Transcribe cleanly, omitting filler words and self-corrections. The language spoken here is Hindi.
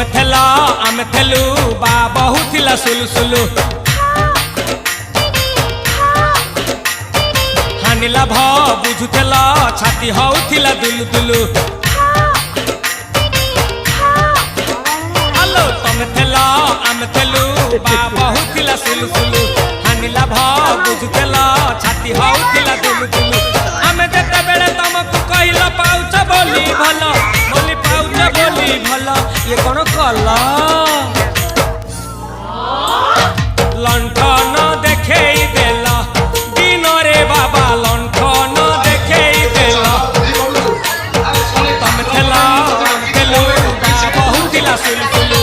तमे थेल आमे थेलु बा बहुत थिला सुलु सुलु हानिला भ बुझुथेल छाती होउथिला दुलु दुलु हेलो तमे थेल आमे थेलु बा बहुत थिला सुलु सुलु हानिला भ बुझुथेल छाती होउथिला दुलु दुलु आमे जेते बेले तमको कहिला पाउछ बोली भलो बोली पाउछ बोली भलो ये कोन कला लंठन देखेई देला दिन रे बाबा लंठन देखेई देला तमे थेला तेलु बहुत थिला सुलु सुलु